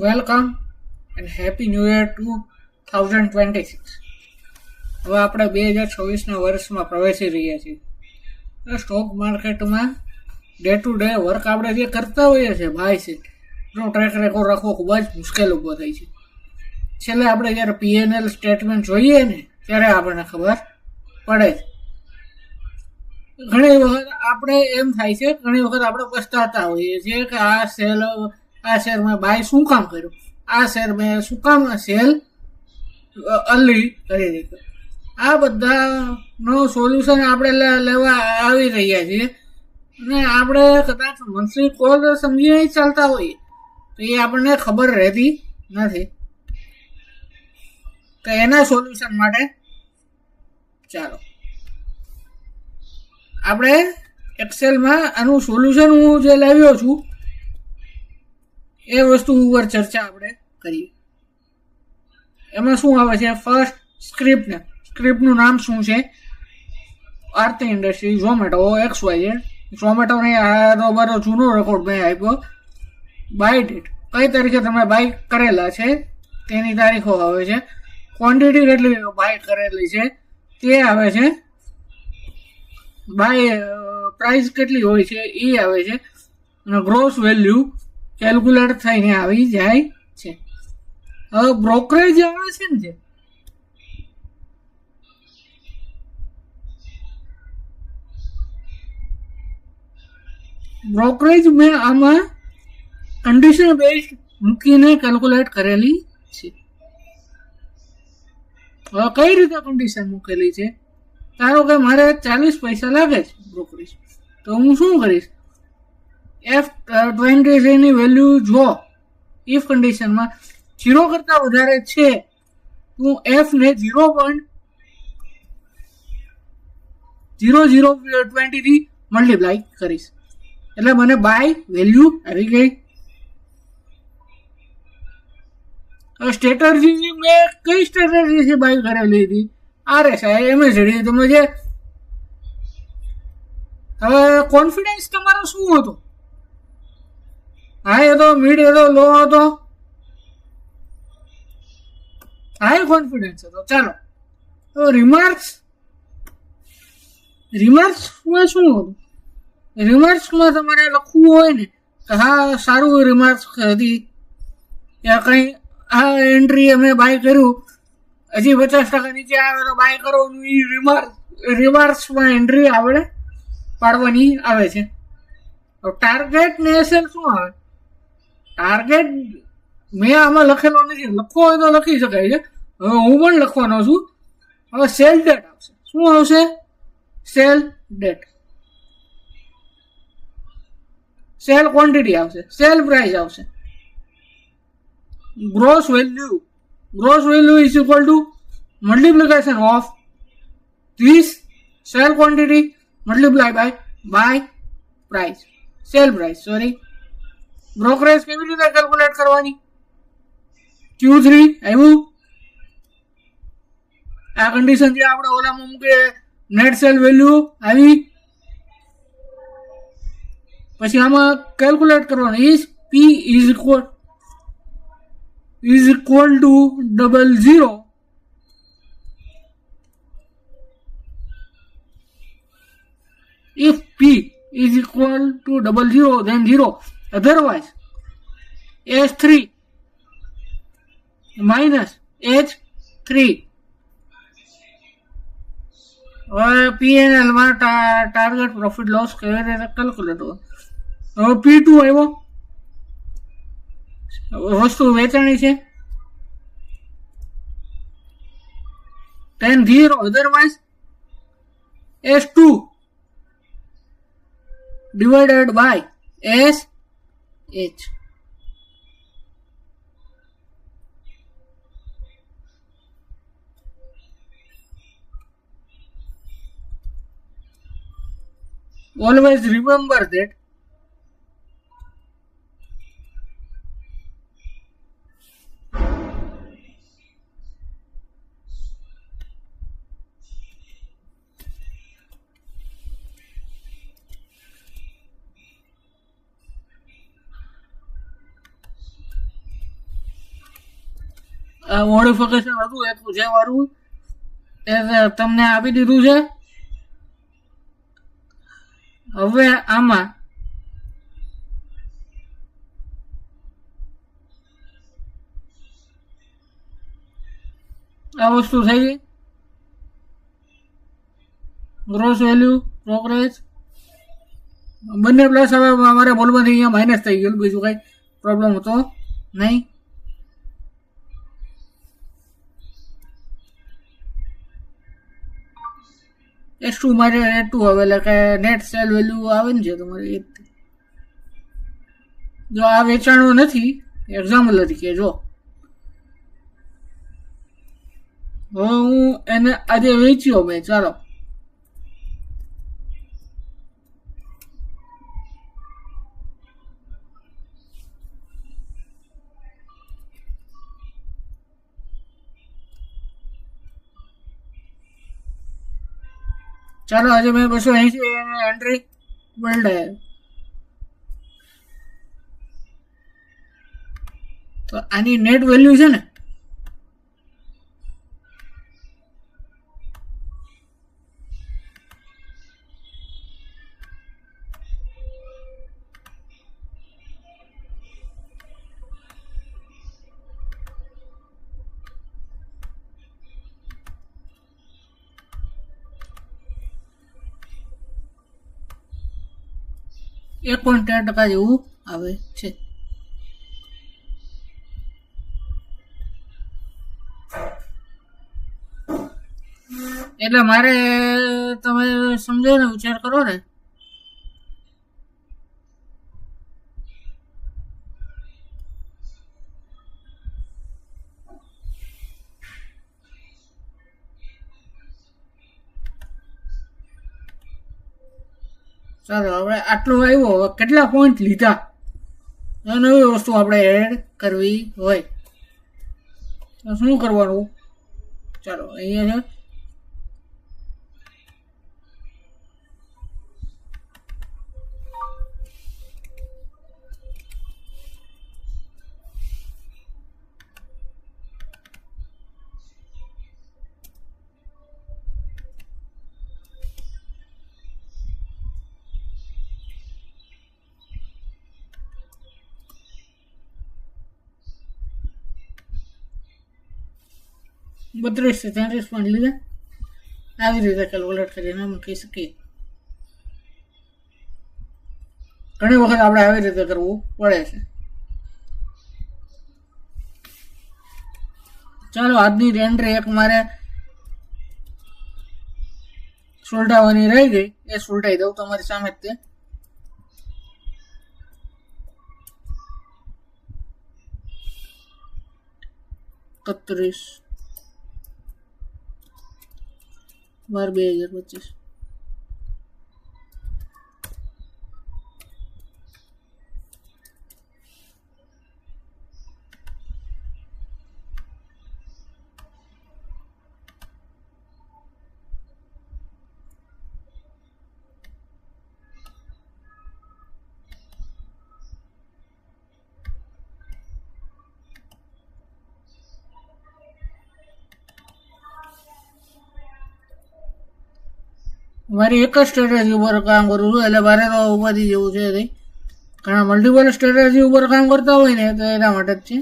Welcome and happy new year 2026. હવે આપણે 2026ના વર્ષમાં પ્રવેશી રહ્યા છીએ. સ્ટોક માર્કેટમાં ડે ટુ ડે વર્ક આપણે જે કરતા હોઈએ છીએ ભાઈ છે એનો ટ્રેક રેકોર્ડ રાખવો ખૂબ જ મુશ્કેલ ઊભો થાય છે. છેલ્લે આપણે જ્યારે પીએનએલ સ્ટેટમેન્ટ જોઈએ ને ત્યારે આપણને ખબર પડે છે. ઘણી વખત આપણે એમ થાય છે, ઘણી વખત આપણે પસ્તાતા હોઈએ છીએ કે આ શેર મેં બાય શું કામ કર્યું, આ શેર મેં શું કામ સેલ અર્લી કરી દીધું. આ બધાનો સોલ્યુશન આપણે લેવા આવી રહ્યા છીએ અને આપણે કદાચ મંથલી કોલ સમજીને ચાલતા હોઈએ તો એ આપણને ખબર રહેતી નથી. તો એના સોલ્યુશન માટે ચાલો આપણે એક્સેલમાં આનું સોલ્યુશન હું જે લાવ્યો છું એ વસ્તુ ઉપર ચર્ચા આપણે કરીએ. એમાં શું આવે છે? ફર્સ્ટ સ્ક્રિપ્ટનું નામ શું છે? આરતી ઇન્ડસ્ટ્રી, ઝોમેટો, XYZ. ઝોમેટોને આ મારો જૂનો રેકોર્ડ મેં આપ્યો. બાય ડેટ, કઈ તારીખે તમે બાય કરેલા છે તેની તારીખો આવે છે. ક્વોન્ટિટી કેટલી બાય કરેલી છે તે આવે છે. બાય પ્રાઇસ કેટલી હોય છે એ આવે છે. અને ગ્રોસ વેલ્યુ કેલ્ક્યુલેટ થઈને આવી જાય છે. હવે બ્રોકરેજ આવે છે ને, બ્રોકરેજ મેં આમાં કન્ડિશન બેઝડ મૂકીને કેલ્ક્યુલેટ કરેલી છે. હવે કઈ રીતે કન્ડિશન મૂકેલી છે? ધારો કે મારે 40 પૈસા લાગે છે બ્રોકરેજ, તો હું શું કરીશ? F23 ની વેલ્યુ જો ઇફ કન્ડિશનમાં 0 કરતા વધારે છે હું F ને 0.0020 થી મલ્ટીપ્લાય કરીશ એટલે મને બાય વેલ્યુ આવી ગઈ. સ્ટ્રેટર્જી મેં કઈ સ્ટ્રેટર્જી બાય કરેલી હતી? RSI, MACD. તમે જે હવે કોન્ફિડન્સ તમારો શું હતો? હાઈ હતો, મિડ હતો, લો હતો? હાઈ કોન્ફિડન્સ હતો. ચાલો તો રિમાર્ક્સમાં શું હતું? રિમાર્ક્સમાં તમારે લખવું હોય ને કે હા સારું રિમાર્ક્સ હતી, યા કંઈ આ એન્ટ્રી અમે બાય કર્યું, હજી 50% નીચે આવે તો બાય કરો. એ રિમાર્ક્સમાં એન્ટ્રી આપણે પાડવાની આવે છે. ટાર્ગેટ ને એસએલ શું આવે? ટાર્ગેટ મેં આમાં લખેલો નથી, લખવો હોય તો લખી શકાય છે. હવે હું પણ લખવાનો છું. હવે સેલ ડેટ આવશે. શું આવશે? Cell date. સેલ ક્વોન્ટિટી આવશે. સેલ પ્રાઇસ આવશે. Gross value is equal to multiplication of this sell quantity multiplied by price, sell price. Brokerage કેવી રીતે કેલ્ક્યુલેટ કરવાની? Q3 આવ્યું. આ કન્ડિશન જે આપણે ઓલામાં મૂકે નેટ સેલ વેલ્યુ આવી. પછી આમાં કેલ્ક્યુલેટ કરવાનું P is equal to 00. If P is equal to 00 then 0, otherwise H3 minus H3. હવે PNL માં ટાર્ગેટ પ્રોફિટ લોસ કેવી રીતે કેલ્ક્યુલેટ હોય? હવે P2 આવ્યો, વસ્તુ વેચાણી છે, 10 otherwise S2 divided by SH. Always remember that modification હતું એક જે વાળું એ તમને આપી દીધું છે. હવે આમાં આ વસ્તુ થઈ ગઈ. ગ્રોસ વેલ્યુ, પ્રોગ્રેસ બંને પ્લસ. હવે અમારે બોલવાથી અહીંયા માઇનસ થઈ ગયું, બીજું કઈ પ્રોબ્લેમ હતો નહીં. S2 મારે N2 આવે એટલે કે નેટ સેલ વેલ્યુ આવે ને છે તમારી. જો આ વેચાણો નથી, એક્ઝામ્પલ તરીકે જો હવે હું એને આજે વેચ્યો મેં, ચાલો આજે મેં 280 એન્ટ્રી વર્લ્ડ તો આની નેટ વેલ્યુ છે ને %1 જેવું આવે છે. એટલે મારે તમે સમજો ને, વિચાર કરો ને, ચાલો આપણે આટલું આવ્યો. હવે કેટલા પોઈન્ટ લીધા, નવી વસ્તુ આપણે એડ કરવી હોય તો શું કરવાનું? ચાલો અહીંયા છે $32 થી 33 પોઈન્ટ લીધા. આવી રીતે કેલ્ક્યુલેટ કરીને મૂકી શકીએ. ઘણી વખત આપણે આવી રીતે કરવું પડે છે. ચાલો આજની એન્ટ્રી એક મારે સુલટાવાની રહી ગઈ, એ સુલટાઈ દઉં તમારી સામે જ. તે 31/12/2025 મારી એક જ સ્ટ્રેટેજી ઉપર કામ કરું છું, એટલે મારે તો ઉપાધિ જેવું છે નહીં. ઘણા મલ્ટિપલ સ્ટ્રેટેજી ઉપર કામ કરતા હોય ને તો એના માટે જ છે.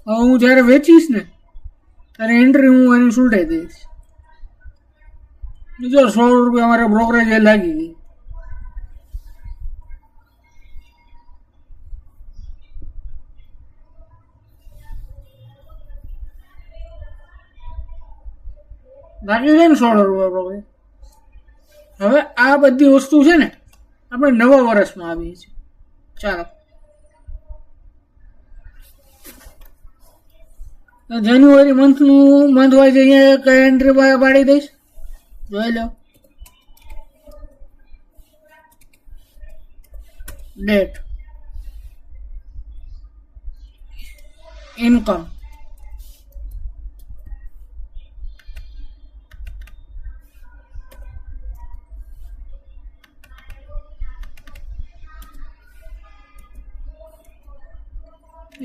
હું જ્યારે વેચીશ ને ત્યારે એન્ટ્રી હું એની સુલટાઈ દઈશ. બીજો ₹16 મારે બ્રોકરેજ એ લાગી ગઈ. લાગી ગઈ ને ₹16 બ્રોકરેજ. હવે આ બધી વસ્તુ છે ને આપણે નવા વર્ષમાં આવીએ છીએ. ચાલો જાન્યુઆરી મંથનું મંથ વાઇઝ અહીંયા એક એન્ટ્રી પાડી દઈશ. જોઈ લો ડેટ ઇન્કમ.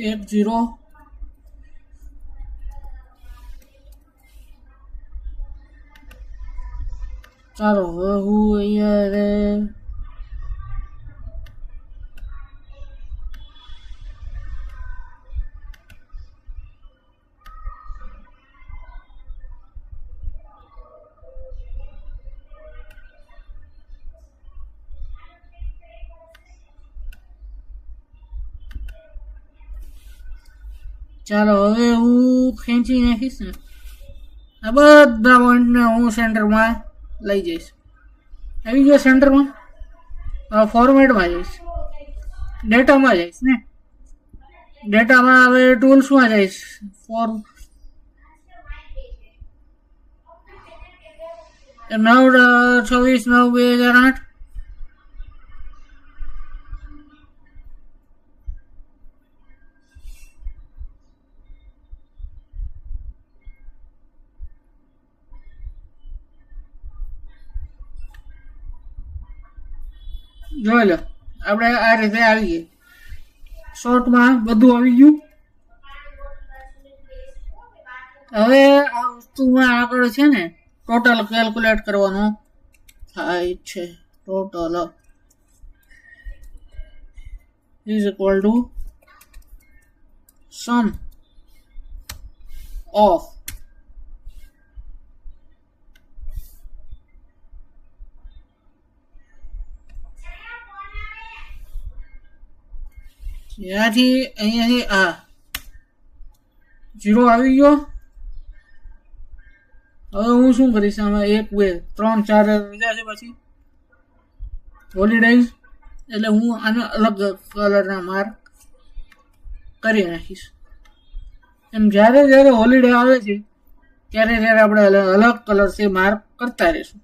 એક 0. ચાલો હવે હું અહીંયા ચાલો હવે હું ખેંચી નાખીશ ને આ બધા પોઈન્ટને હું સેન્ટરમાં લઈ જઈશ. આવી ગયો સેન્ટરમાં. ફોર્મેટમાં જઈશ, ડેટામાં જઈશ ને ડેટામાં હવે ટૂલ્સમાં જઈશ. 9/26/2008. જોઈ લો આપણે આ રીતે આવી ગઈ. શોર્ટમાં બધું આવી ગયું. હવે આ વસ્તુમાં આગળ છે ને ટોટલ કેલ્ક્યુલેટ કરવાનું થાય છે. Total is equal to sum of ત્યાંથી અહીંયાથી આ 0 આવી ગયો. હવે હું શું કરીશ આમાં 1 2 3 4 રજા છે પછી હોલિડેઝ એટલે હું આને અલગ કલરના માર્ક કરી નાખીશ. એમ જ્યારે જ્યારે હોલિડે આવે છે ત્યારે ત્યારે આપણે અલગ કલરથી માર્ક કરતા રહીશું.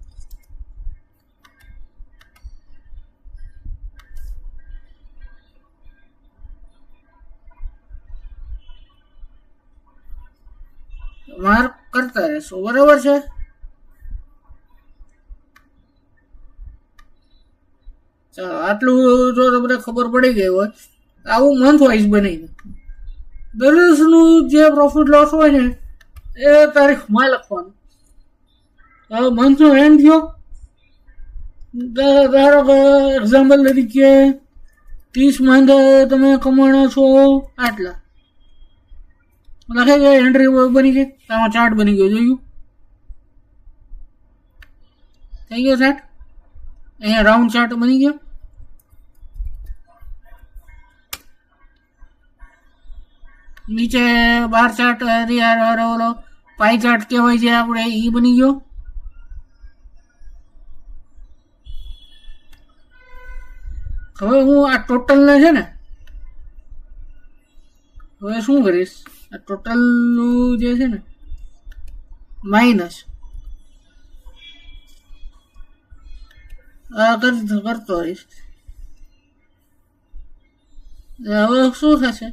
માર્ક કરતા રહેશો, બરાબર છે. ચાલો આટલું જો તમને ખબર પડી ગઈ હોય આવું મંથ વાઇઝ બનાવી દરરોજનું જે પ્રોફિટ લોસ હોય ને એ તારીખમાં લખવાનું. હવે મંથનો એન્ડ થયો, ધારો કે એક્ઝામ્પલ તરીકે 30 મંથ તમે કમાણો છો આટલા લખે ગયો, એન્ટ્રી બની ગઈ, આમાં ચાર્ટ બની ગયો. જોયું થઈ ગયો ચાર્ટ. અહીંયા રાઉન્ડ ચાર્ટ બની ગયો. નીચે બાર ચાર્ટ ઓલો પાઈ ચાર્ટ કહેવાય છે આપણે એ બની ગયો. હવે હું આ ટોટલને છે ને હવે શું કરીશ, આ ટોટલનું જે છે ને માઇનસ કરતો રહીશ. હવે શું થશે,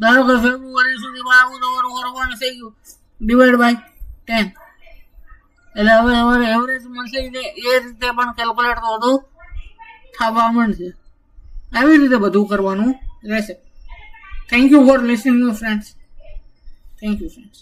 ધારો કે ફેબ્રુઆરી સુધીમાં આવું તો કરવાનું થઈ ગયું ડિવાઈડ બાય 10 એટલે હવે અમારે એવરેજ મંથલી એ રીતે પણ કેલ્ક્યુલેટ તો બધું થવા માંડશે. આવી રીતે બધું કરવાનું રહેશે. Thank you for listening friends. Thank you friends.